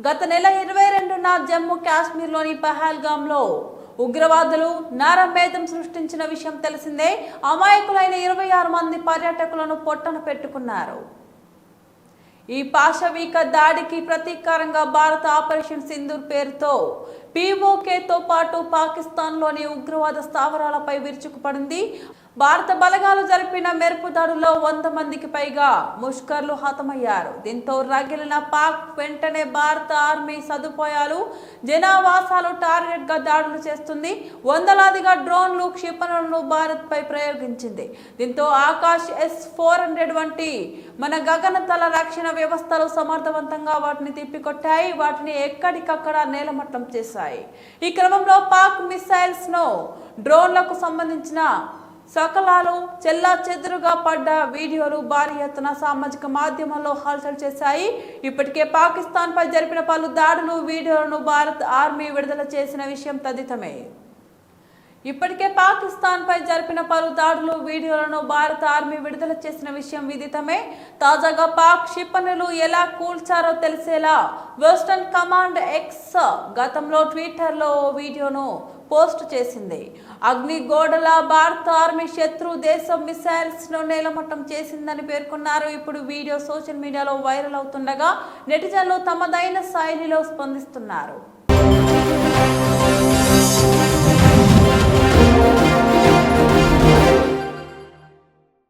గత నెల 22న జమ్మూ కాశ్మీర్లోని పహల్గామ్లో ఉగ్రవాదులు నరమేధం సృష్టించిన విషయం తెలిసిందే. అమాయకులైన 26 మంది పర్యాటకులను పొట్టన పెట్టుకున్నారు. ఈ పాశవిక దాడికి ప్రతీకారంగా భారత ఆపరేషన్ సింధూర్ పేరుతో పీఓకేతో పాటు పాకిస్తాన్లోని ఉగ్రవాద స్థావరాలపై విరుచుకుపడింది. భారత బలగాలు జరిపిన మెరుపు దాడుల్లో 100 మందికి పైగా ముష్కర్లు హతమయ్యారు. దీంతో రగిలిన పాక్ వెంటనే భారత ఆర్మీ సదుపాయాలు జనావాసాలు టార్గెట్ గా దాడులు చేస్తుంది. వందలాదిగా డ్రోన్లు క్షిపణులను భారత్ పై ప్రయోగించింది. దీంతో ఆకాశ్ S-400 వంటి మన గగనతల రక్షణ వ్యవస్థలు సమర్థవంతంగా వాటిని తిప్పికొట్టాయి. వాటిని ఎక్కడికక్కడ నేలమట్టం చేశాయి. ఈ క్రమంలో పాక్ మిసైల్స్ ను డ్రోన్లకు సంబంధించిన సకలాలు చెల్లా చెదురుగా పడ్డ వీడియోలు భారీ ఎత్తున సామాజిక మాధ్యమాల్లో హల్చల్ చేశాయి. ఇప్పటికే పాకిస్తాన్ పై జరిపిన పలు దాడులు వీడియోలను భారత ఆర్మీ విడుదల చేసిన విషయం తదితమే. తాజాగా పాక్ క్షిపణులు ఎలా కూల్చారో తెలిసేలా వెస్టర్న్ కమాండ్ ఎక్స్ గతంలో ట్విట్టర్లో ఓ వీడియోను పోస్ట్ చేసింది. అగ్నిగోడల భారత ఆర్మీ శత్రు దేశం మిసైల్స్ ను నేలమట్టం చేసిందని పేర్కొన్నారు. ఇప్పుడు వీడియో సోషల్ మీడియాలో వైరల్ అవుతుండగా నెటిజన్లు తమదైన శైలిలో స్పందిస్తున్నారు.